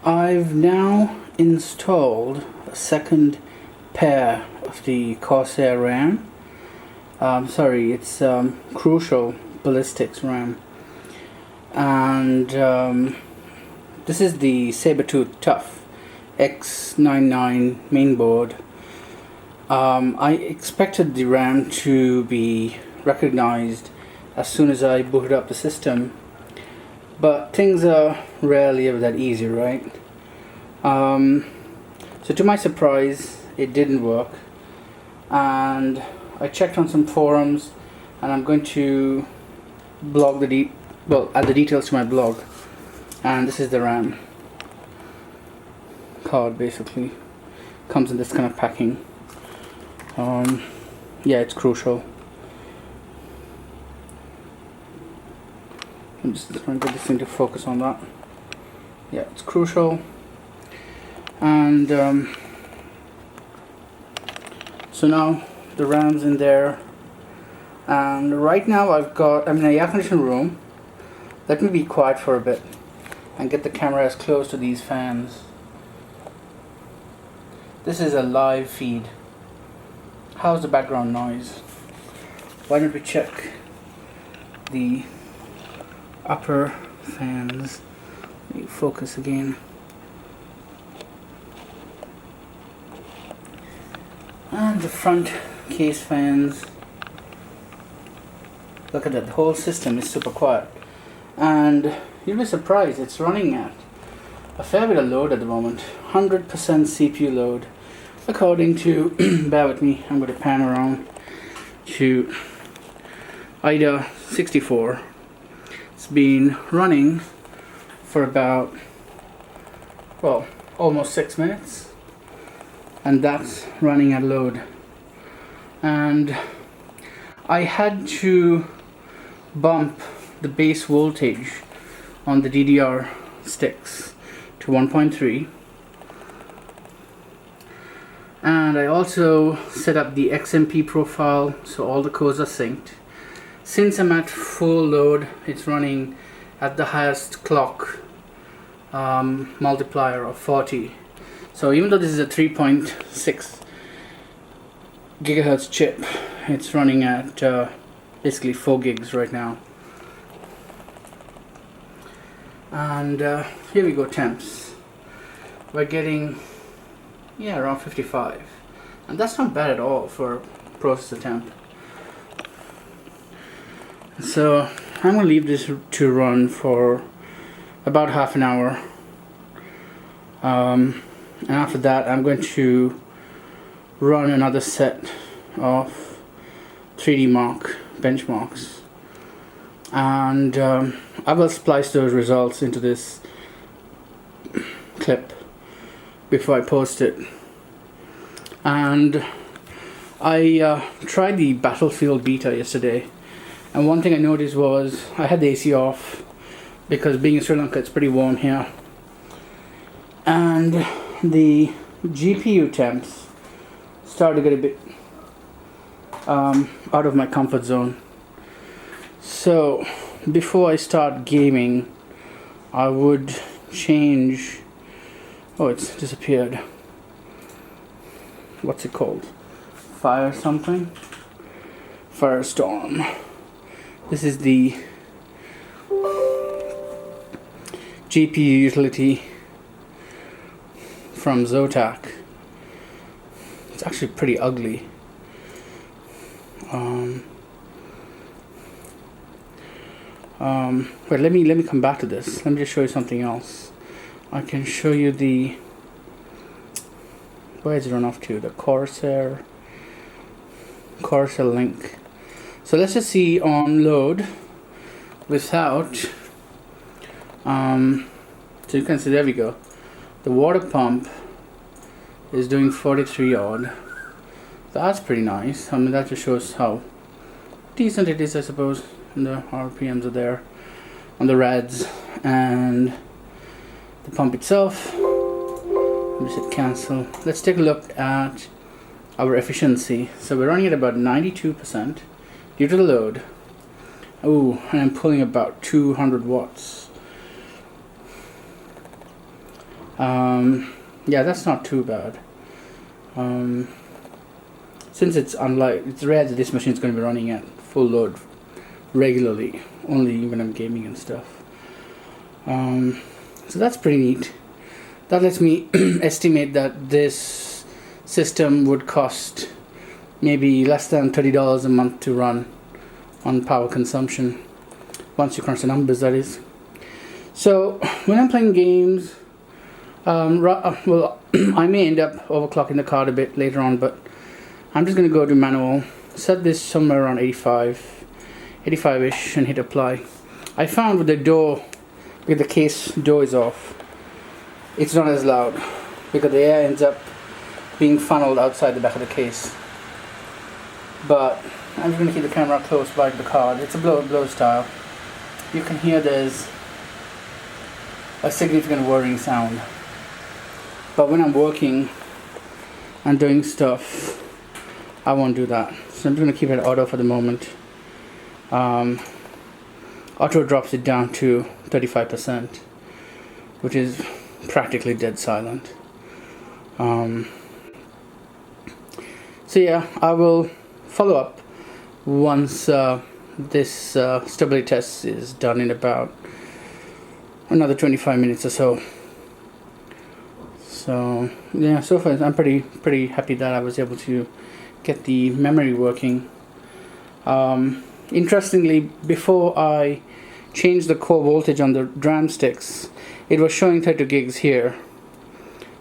I've now installed a second pair of the Corsair RAM. Sorry, it's Crucial Ballistics RAM, and this is the Sabertooth Tough X99 mainboard. I expected the RAM to be recognized as soon as I booted up the system, but things are rarely ever that easy, right? So to my surprise, it didn't work, and I checked on some forums, and I'm going to add the details to my blog. And this is the RAM card. Basically comes in this kind of packing. Yeah, it's Crucial. I'm just trying to get this thing to focus on that. Yeah, it's Crucial. And so now the RAM's in there, and right now I'm in an air conditioned room. Let me be quiet for a bit and get the camera as close to these fans. This is a live feed. How's the background noise? Why don't we check the upper fans? Let me focus again. And the front case fans. Look at that, the whole system is super quiet. And you'll be surprised, it's running at a fair bit of load at the moment. 100% CPU load, according to, bear with me, I'm going to pan around to IDA 64. It's been running for about, well, almost 6 minutes. And that's running at load. And I had to bump the base voltage on the DDR sticks to 1.3, and I also set up the XMP profile so all the cores are synced. Since I'm at full load, it's running at the highest clock multiplier of 40. So even though this is a 3.6 gigahertz chip, it's running at basically 4 gigs right now. And here we go, temps. We're getting, yeah, around 55, and that's not bad at all for processor temp. So I'm gonna leave this to run for about half an hour, and after that I'm going to run another set of 3D Mark benchmarks, and I will splice those results into this clip before I post it. And I tried the Battlefield beta yesterday, and one thing I noticed was I had the AC off because being in Sri Lanka it's pretty warm here, and the GPU temps started to get a bit out of my comfort zone. So before I start gaming, I would change. Oh, it's disappeared. What's it called? Fire something? Firestorm. This is the GPU utility from Zotac. It's actually pretty ugly. Wait, let me come back to this. Let me just show you something else. I can show you the, where is it run off to? The Corsair link. So let's just see on load without so you can see, there we go, the water pump is doing 43 odd. That's pretty nice. I mean, that just shows how decent it is, I suppose. And the RPMs are there on the rads, and the pump itself. Let me hit cancel. Let's take a look at our efficiency. So we're running at about 92% due to the load. Oh, and I'm pulling about 200 watts. Yeah, that's not too bad. Since it's rare that this machine is going to be running at full load regularly, only when I'm gaming and stuff. So that's pretty neat. That lets me estimate that this system would cost maybe less than $30 a month to run on power consumption, once you crunch the numbers, that is. So when I'm playing games, well, I may end up overclocking the card a bit later on, but I'm just going to go to manual, set this somewhere around 85-ish, and hit apply. I found with the door, with the case door is off, it's not as loud because the air ends up being funneled outside the back of the case. But I'm just going to keep the camera close by the card. It's a blow style. You can hear there's a significant whirring sound. But when I'm working and doing stuff, I won't do that. So I'm just going to keep it auto for the moment. Auto drops it down to 35%, which is practically dead silent. So yeah, I will follow up once this stability test is done in about another 25 minutes or so. So yeah, so far I'm pretty happy that I was able to get the memory working. Interestingly, before I changed the core voltage on the RAM sticks, it was showing 32 gigs here,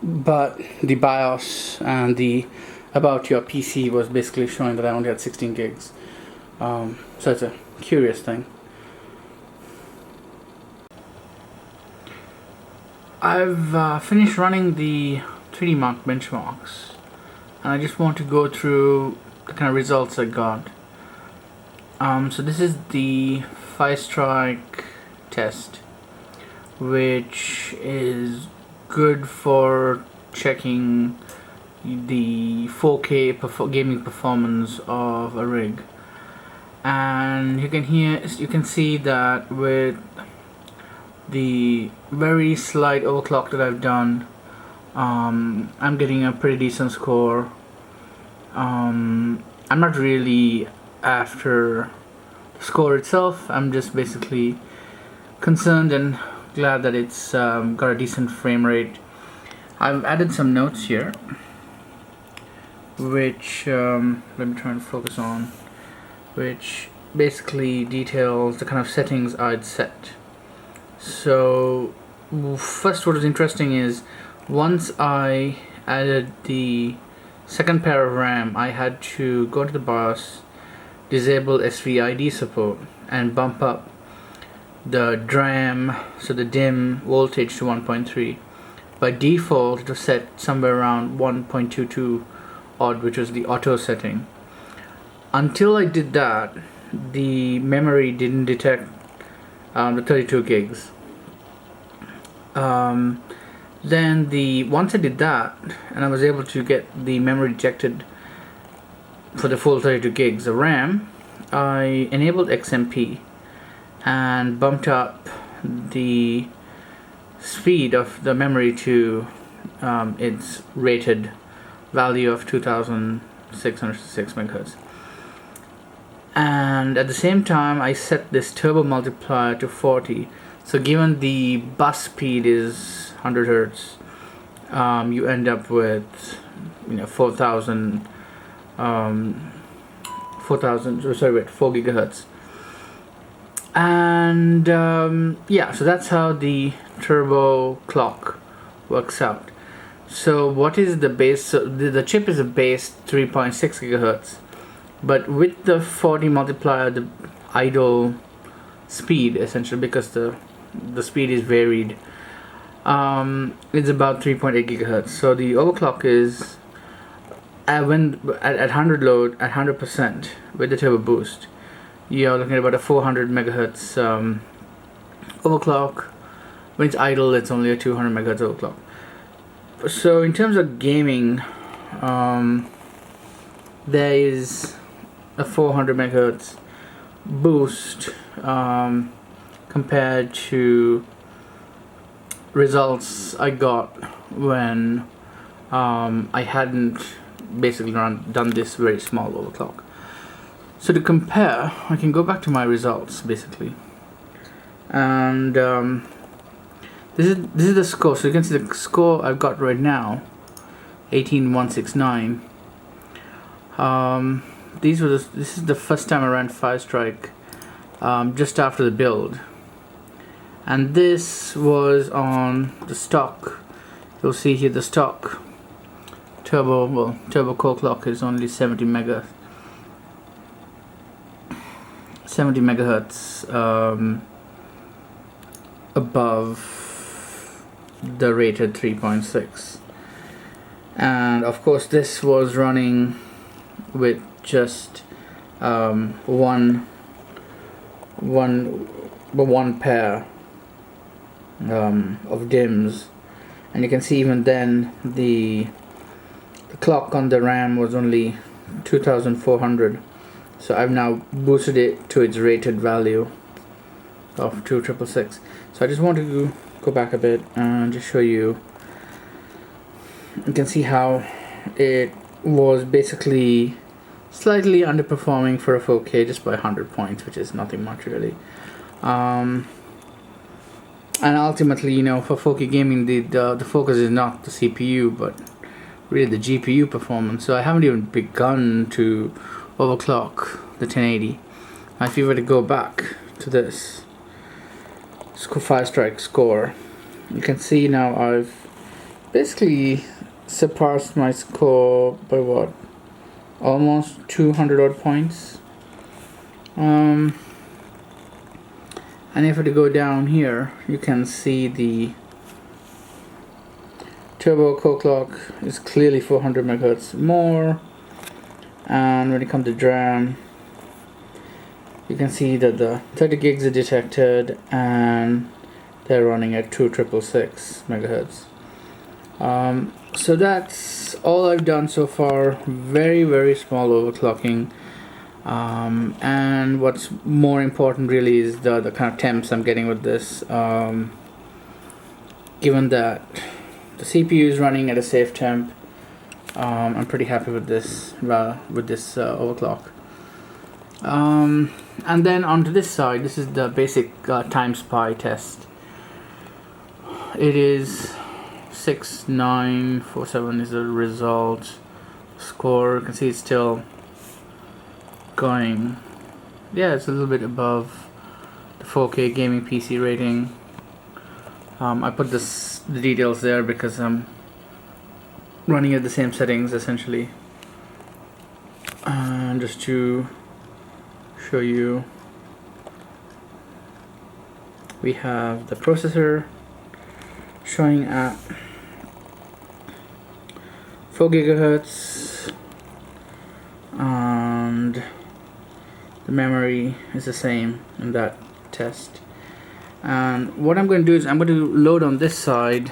but the BIOS and the about your PC was basically showing that I only had 16 gigs. So it's a curious thing. I've finished running the 3D Mark benchmarks, and I just want to go through the kind of results I got. So this is the 5-strike test, which is good for checking the 4K gaming performance of a rig. And you can see that with the very slight overclock that I've done, I'm getting a pretty decent score. I'm not really after the score itself. I'm just basically concerned and glad that it's got a decent frame rate. I've added some notes here, which let me try and focus on, which basically details the kind of settings I'd set. So first, what is interesting is once I added the second pair of RAM, I had to go to the BIOS, disable SVID support, and bump up the DRAM, so the DIMM voltage, to 1.3. By default it was set somewhere around 1.22 odd, which was the auto setting. Until I did that, the memory didn't detect the 32 gigs. Then once I did that and I was able to get the memory detected for the full 32 gigs of RAM, I enabled XMP and bumped up the speed of the memory to its rated value of 2606 megahertz. And at the same time I set this turbo multiplier to 40. So given the bus speed is 100 hertz, you end up with 4 gigahertz. And yeah, so that's how the turbo clock works out. So what is the base? So the chip is a base 3.6 gigahertz, but with the 40 multiplier, the idle speed, essentially, because the speed is varied, it's about 3.8 gigahertz. So the overclock is at 100 load, at 100% with the turbo boost, you're looking at about a 400 megahertz overclock. When it's idle, it's only a 200 megahertz overclock. So in terms of gaming, there is a 400 megahertz boost compared to results I got when I hadn't basically done this very small overclock. So to compare, I can go back to my results basically, and this is the score. So you can see the score I've got right now, 18169. This is the first time I ran Firestrike, just after the build, and this was on the stock. You'll see here the stock turbo core clock is only 70 megahertz, above the rated 3.6, and of course this was running with just one pair of DIMMs, and you can see even then the clock on the RAM was only 2400. So I've now boosted it to its rated value of 2666. So I just want to go back a bit and just show you. You can see how it was basically slightly underperforming for a 4K just by 100 points, which is nothing much really. And ultimately, you know, for 4K gaming, the focus is not the CPU, but really the GPU performance. So I haven't even begun to overclock the 1080. Now if you were to go back to this Firestrike score, you can see now I've basically surpassed my score by what, almost 200 odd points. And if I were to go down here, you can see the turbo core clock is clearly 400 megahertz more, and when it comes to DRAM, you can see that the 30 gigs are detected and they're running at 2666 megahertz. So that's all I've done so far. Very small overclocking, and what's more important really is the kind of temps I'm getting with this. Given that the CPU is running at a safe temp, I'm pretty happy with this overclock. And then onto this side, this is the basic time spy test. It is 6947 is the result. Score, you can see it's still going. Yeah, it's a little bit above the 4K gaming PC rating. I put the details there because I'm running at the same settings essentially, and just to show you, we have the processor showing at 4 gigahertz, and the memory is the same in that test. And what I'm going to do is I'm going to load on this side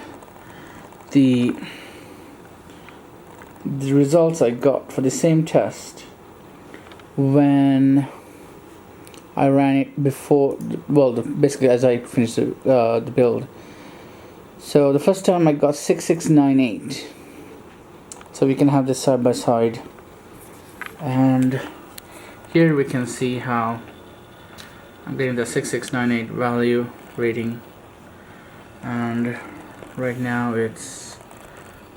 the results I got for the same test when I ran it before, basically as I finished the build. So the first time I got 6698. So we can have this side by side, and here we can see how I'm getting the 6698 value rating, and right now it's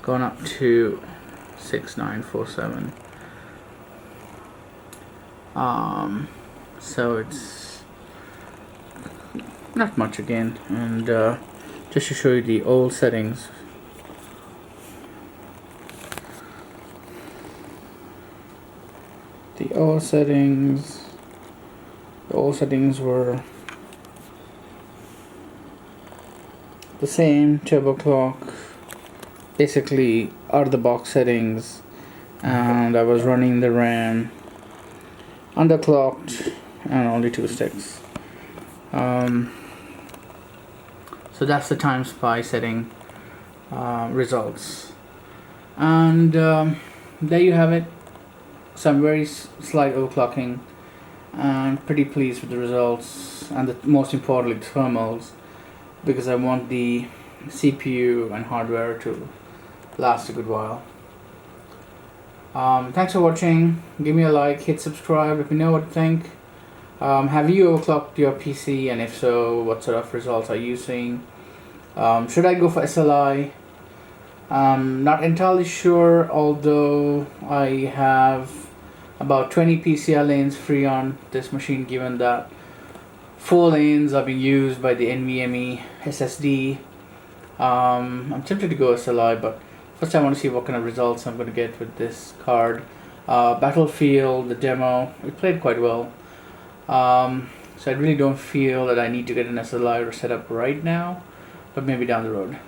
gone up to 6947. So it's not much again, and just to show you the old settings. The old settings were the same turbo clock, basically out of the box settings, and I was running the RAM underclocked and only 2 sticks. So that's the time spy setting results, and there you have it. Some very slight overclocking, and pretty pleased with the results, and most importantly the thermals, because I want the CPU and hardware to last a good while. Thanks for watching. Give me a like, hit subscribe, let me know what you think. Have you overclocked your PC, and if so, what sort of results are you seeing? Should I go for SLI? Not entirely sure, although I have about 20 PCI lanes free on this machine, given that 4 lanes are being used by the NVMe SSD. I'm tempted to go SLI, but first I want to see what kind of results I'm going to get with this card. Battlefield, the demo, it played quite well. So I really don't feel that I need to get an SLI setup right now, but maybe down the road.